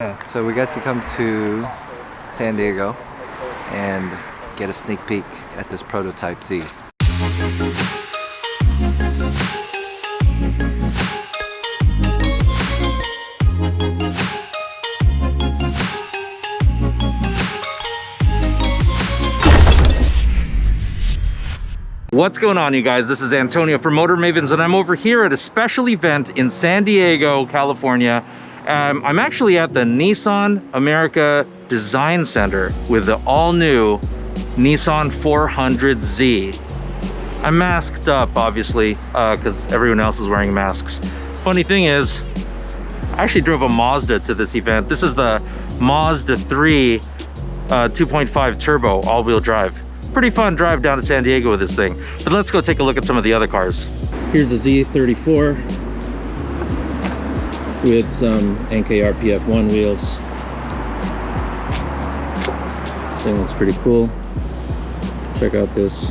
Yeah, so we got to come to San Diego and get a sneak peek at this prototype Z. What's going on, you guys? This is Antonio from Motor Mavens, and I'm over here at a special event in San Diego, California. I'm actually at the Nissan America Design Center with the all-new Nissan 400Z. I'm masked up, obviously, because everyone else is wearing masks. Funny thing is, I actually drove a Mazda to this event. This is the Mazda 3 2.5 turbo all-wheel drive. Pretty fun drive down to San Diego with this thing. But let's go take a look at some of the other cars. Here's a Z34 with some NKRPF1 wheels. This thing looks pretty cool. Check out this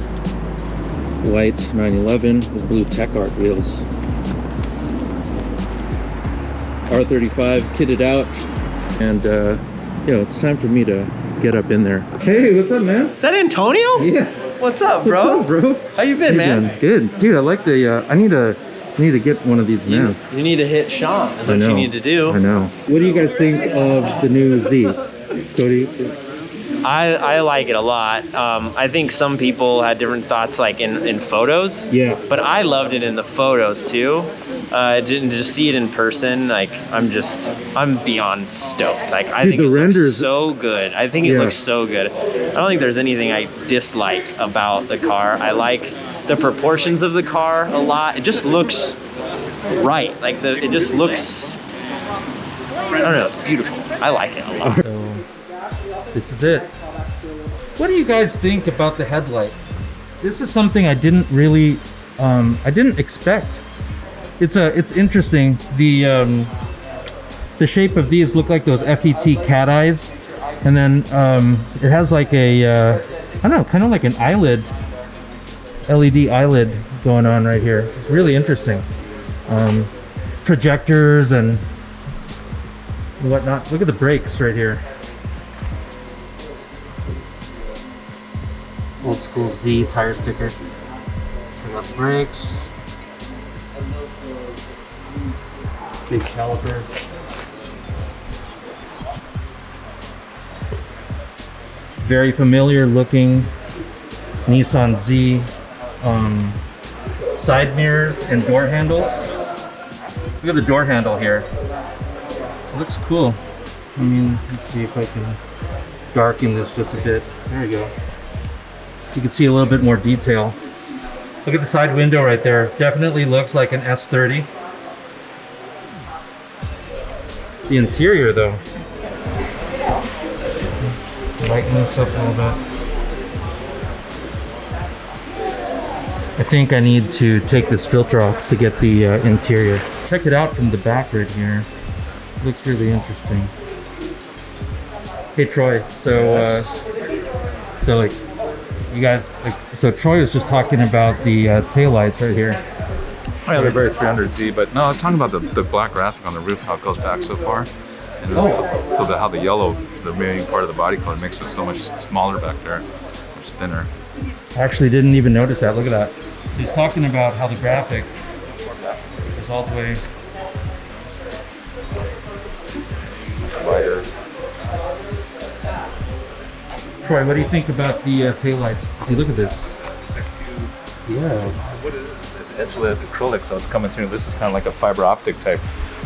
white 911 with blue Tech Art wheels. R35 kitted out, and it's time for me to get up in there. Hey, what's up, man? Is that Antonio? Yes. What's up, bro? What's up, bro? How you been, man? Good, dude. I like the. I need to get one of these masks. You need to hit Sean. That's what you need to do. I know. What do you guys think of the new Z, Cody? I like it a lot. I think some people had different thoughts, like in photos. Yeah. But I loved it in the photos too. Didn't just see it in person. Like I'm beyond stoked. Like I think the it renders looks so good. I think it looks so good. I don't think there's anything I dislike about the car. I like the proportions of the car a lot. It just looks right. Like it just looks. I don't know. It's beautiful. I like it a lot. So this is it. What do you guys think about the headlight? This is something I didn't really, I didn't expect. It's interesting. The shape of these look like those FET cat eyes, and then it has like a, I don't know, kind of like an eyelid, LED eyelid going on right here. It's really interesting. Projectors and whatnot. Look at the brakes right here. Old school Z tire sticker. Check out the brakes. Big calipers. Very familiar looking Nissan Z side mirrors and door handles. Look at the door handle here. It looks cool. I mean, let's see if I can darken this just a bit. There we go. You can see a little bit more detail. Look at the side window right there. Definitely looks like an S30. The interior though. Lighten this up a little bit. I think I need to take this filter off to get the interior. Check it out from the back right here. Looks really interesting. Hey Troy, so like you guys, so Troy was just talking about the taillights right here. Oh yeah, they're very 300Z, but no, I was talking about the black graphic on the roof, how it goes back so far. And how the yellow, the remaining part of the body color makes it so much smaller back there, much thinner. I actually didn't even notice that, look at that. So he's talking about how the graphic is all the way wider. Troy, what do you think about the taillights? See, look at this. It's like Yeah. what is this edge-lit acrylic? So it's coming through. This is kind of like a fiber optic type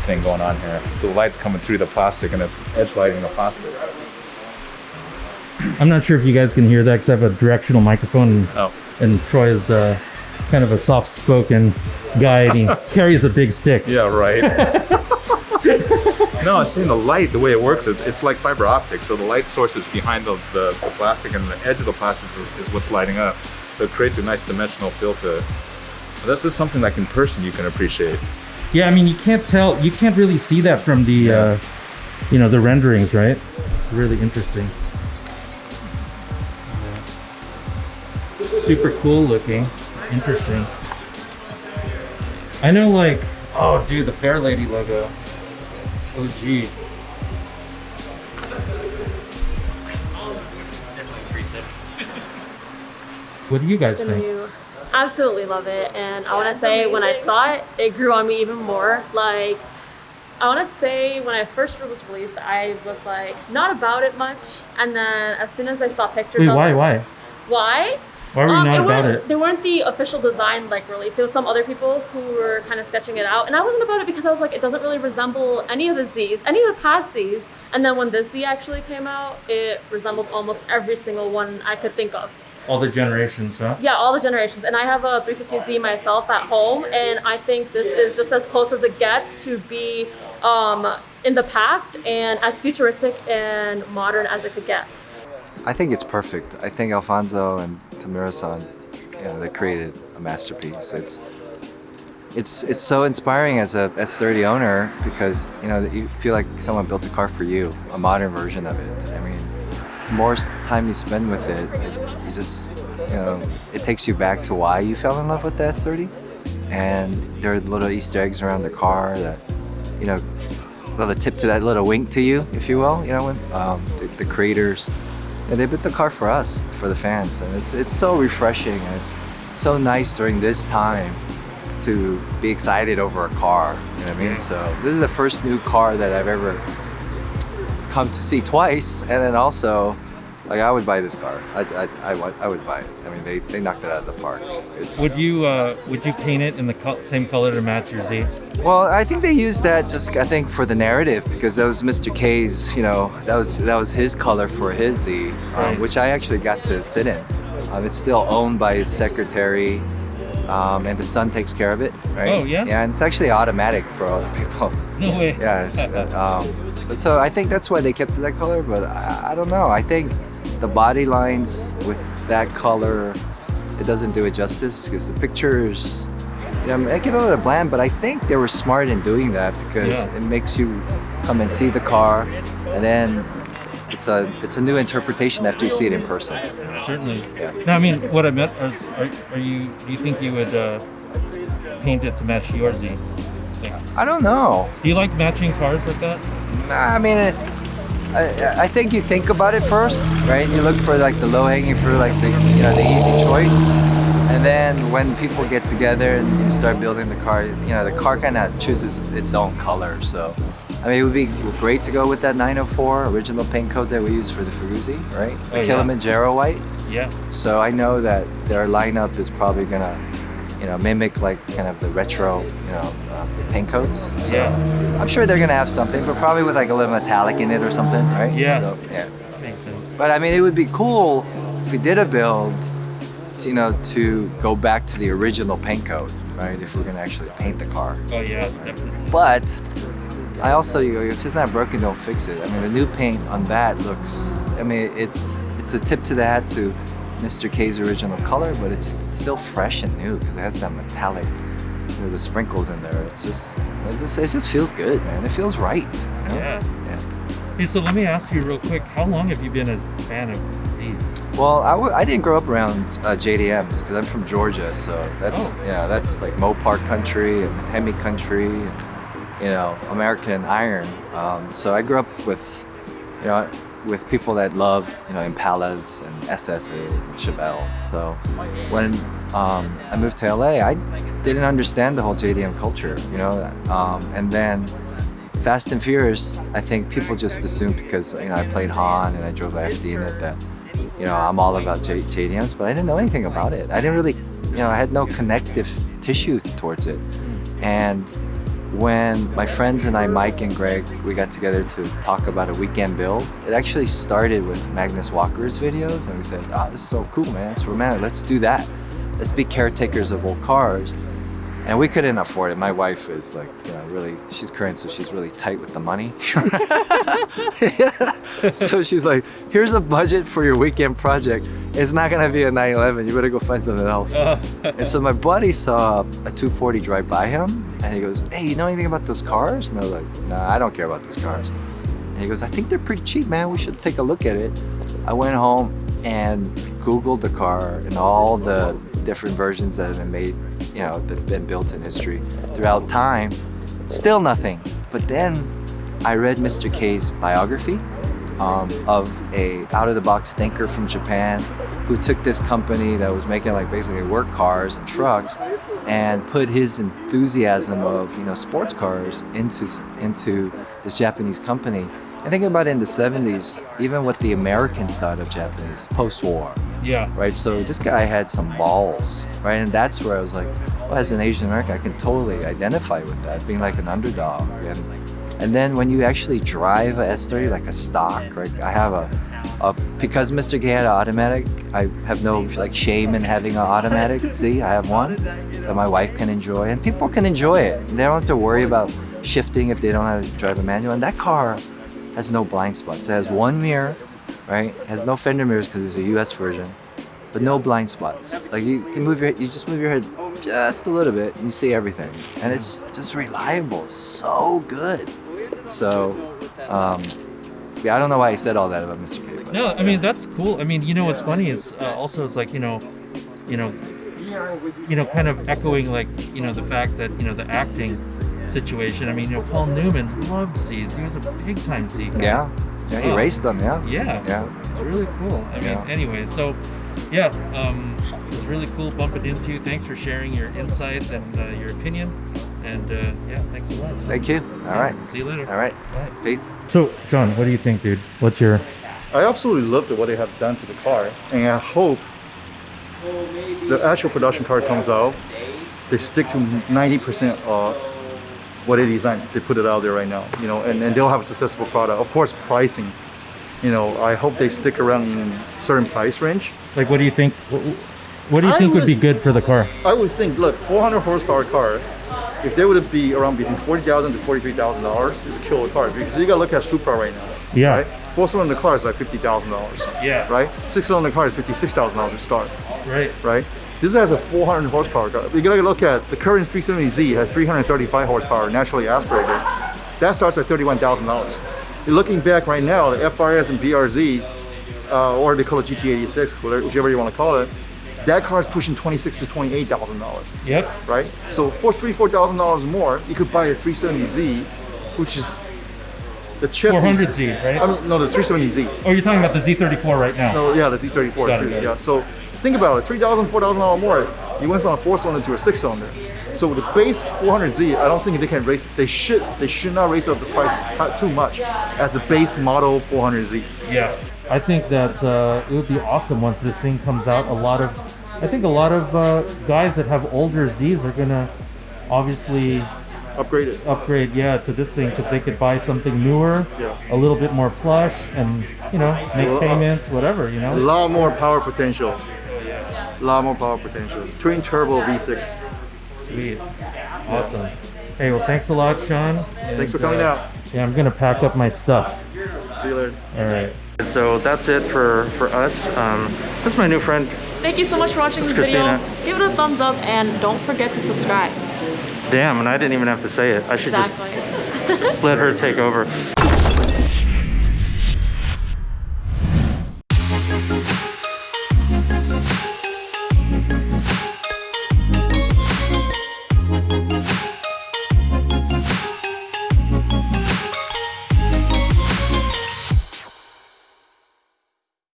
thing going on here. So the light's coming through the plastic and it's edge lighting the plastic. I'm not sure if you guys can hear that because I have a directional microphone, and Troy is kind of a soft-spoken guy, and he carries a big stick. Yeah, right. No, I was saying the light, the way it works, it's like fiber optic. So the light source is behind the plastic, and the edge of the plastic is what's lighting up. So it creates a nice dimensional feel to it. But this is something like in person you can appreciate. Yeah, I mean, you can't really see that from the, the renderings, right? It's really interesting. Super cool looking. Interesting. I know, like, oh dude, the Fairlady logo. OG. What do you guys The think? new, absolutely love it. And I want to say when I saw it, it grew on me even more. Like, I want to say when I first was released, I was like not about it much. And then as soon as I saw pictures Wait, of why? it, Why? Why? Why were you not about it? They weren't the official design like release. It was some other people who were kind of sketching it out, and I wasn't about it because I was like, it doesn't really resemble any of the Zs, any of the past Zs. And then when this Z actually came out, it resembled almost every single one I could think of. All the generations, huh? Yeah, all the generations. And I have a 350Z myself at home, and I think this is just as close as it gets to be in the past and as futuristic and modern as it could get. I think it's perfect. I think Alfonso and Tamura-san, they created a masterpiece. It's so inspiring as a S30 owner because you feel like someone built a car for you, a modern version of it. I mean, the more time you spend with it, you just it takes you back to why you fell in love with the S30. And there are little Easter eggs around the car that little tip to that little wink to you, if you will. When the creators. And they built the car for us, for the fans, and it's so refreshing and it's so nice during this time to be excited over a car. You know what I mean? So this is the first new car that I've ever come to see twice, and then also, like, I would buy this car. I would buy it. I mean, they knocked it out of the park. Would you paint it in the same color to match your Z? Well, I think they used that just, I think, for the narrative because that was Mr. K's, that was his color for his Z, which I actually got to sit in. It's still owned by his secretary, and the son takes care of it, right? Oh, yeah? Yeah, and it's actually automatic for other people. No way. Yeah, so I think that's why they kept it that color, but I don't know. I think the body lines with that color, it doesn't do it justice because the pictures, I get a little bland, but I think they were smart in doing that because it makes you come and see the car, and then it's a new interpretation after you see it in person. Certainly. Yeah. No, I mean, what I meant was, do you think you would paint it to match your Z? I don't know. Do you like matching cars like that? Nah, I mean, I think you think about it first, right? You look for like the low-hanging fruit, like the easy choice, and then when people get together and you start building the car, the car kind of chooses its own color. So, I mean, it would be great to go with that 904 original paint code that we use for the Fuguzi, right? The Kilimanjaro white. Yeah. So I know that their lineup is probably gonna, mimic like kind of the retro, paint codes. So I'm sure they're gonna have something, but probably with like a little metallic in it or something, right? Yeah. So, yeah. Makes sense. But I mean, it would be cool if we did a build, to go back to the original paint code, right? If we're gonna actually paint the car. Oh yeah, definitely. But I also, if it's not broken, don't fix it. I mean, the new paint on that looks, I mean, it's a tip to the hat to Mr. K's original color, but it's still fresh and new because it has that metallic, the sprinkles in there. It just feels good, man. It feels right. Yeah. Hey, so let me ask you real quick, how long have you been a fan of Zs? Well, I didn't grow up around JDMs because I'm from Georgia, so that's like Mopar country and Hemi country, and, American iron. So I grew up with people that loved Impalas and SS's and Chevelles. So when I moved to LA, I didn't understand the whole JDM culture, and then Fast and Furious, I think people just assume because I played Han and I drove FD in it that I'm all about JDMs, but I didn't know anything about it. I didn't really, I had no connective tissue towards it. And when my friends and I, Mike and Greg, we got together to talk about a weekend build, it actually started with Magnus Walker's videos, and we said, this is so cool, man, it's romantic, let's do that. Let's be caretakers of old cars. And we couldn't afford it. My wife is like, really, she's Korean, so she's really tight with the money. So she's like, here's a budget for your weekend project. It's not gonna be a 911, you better go find something else. And so my buddy saw a 240 drive by him, and he goes, hey, you know anything about those cars? And I was like, nah, I don't care about those cars. And he goes, I think they're pretty cheap, man, we should take a look at it. I went home and Googled the car and all the different versions that have been made, that have been built in history throughout time. Still nothing. But then I read Mr. K's biography of a out-of-the-box thinker from Japan who took this company that was making like basically work cars and trucks and put his enthusiasm of, you know, sports cars into this Japanese company. And think about it in the 70s, even with the Americans thought of Japanese post-war. Yeah. Right, so this guy had some balls, right? And that's where I was like, well, as an Asian American, I can totally identify with that, being like an underdog. And then when you actually drive a S30 like a stock, right? I have because Mr. K had an automatic, I have no like shame in having an automatic. See, I have one that my wife can enjoy, and people can enjoy it. They don't have to worry about shifting if they don't know how to drive a manual. And that car has no blind spots. It has one mirror, right? It has no fender mirrors because it's a US version, but no blind spots. Like you can you just move your head just a little bit and you see everything. And it's just reliable, so good. So, yeah, I don't know why I said all that about Mr. K. But, No, I mean, that's cool. I mean, you know, what's funny is also it's like, you know, kind of echoing like, you know, the fact that, you know, the acting situation. I mean, you know, Paul Newman loved Z's. He was a big time Z guy. Yeah, he raced them, yeah. Yeah. It's really cool. I mean, anyway, so yeah, it was really cool bumping into you. Thanks for sharing your insights and your opinion. And yeah, thanks a lot. Thank you. All right. See you later. All right. Peace. So, John, what do you think, dude? What's your... I absolutely love what they have done to the car, and I hope the actual production car comes out, they stick to 90% of what they designed. They put it out there right now, you know, and they'll have a successful product. Of course, pricing, you know, I hope they stick around in certain price range. Like, what do you think? What do you think would be good for the car? I would think, look, 400 horsepower car, if they would be around between $40,000 to $43,000, is a killer car, because you gotta look at Supra right now. Yeah. Right? 4-cylinder car is like $50,000. Yeah. Right? 6-cylinder car is $56,000 to start. Right. Right? This has a 400 horsepower car. You gotta look at the current 370Z has 335 horsepower, naturally aspirated. That starts at $31,000. You're looking back right now, the FRS and BRZs, or they call it GT86, whichever you want to call it. That car is pushing $26,000 to $28,000. Yep. Right? So for $4,000 more, you could buy a 370Z, which is the chassis. 400Z, right? I mean, no, the 370Z. Oh, you're talking about the Z34 right now. No, yeah, the Z34. Got it. Yeah. So think about it, $3,000, $4,000 more. You went from a 4-cylinder to a 6-cylinder. So with the base 400Z, I don't think they can raise. They should not raise up the price too much as the base model 400Z. Yeah. I think that it would be awesome once this thing comes out. I think a lot of guys that have older Zs are gonna obviously upgrade, yeah, to this thing, because they could buy something newer, a little bit more plush, and, you know, make payments, whatever, you know. A lot more power potential. A lot more power potential. Twin turbo V6. Sweet. Awesome. Hey, well, thanks a lot, Sean. Thanks for coming out. Yeah, I'm gonna pack up my stuff. See you later. All right. So that's it for us. That's my new friend. Thank you so much for watching this Christina. video. Give it a thumbs up and don't forget to subscribe. Damn, and I didn't even have to say it. I should just let her take over.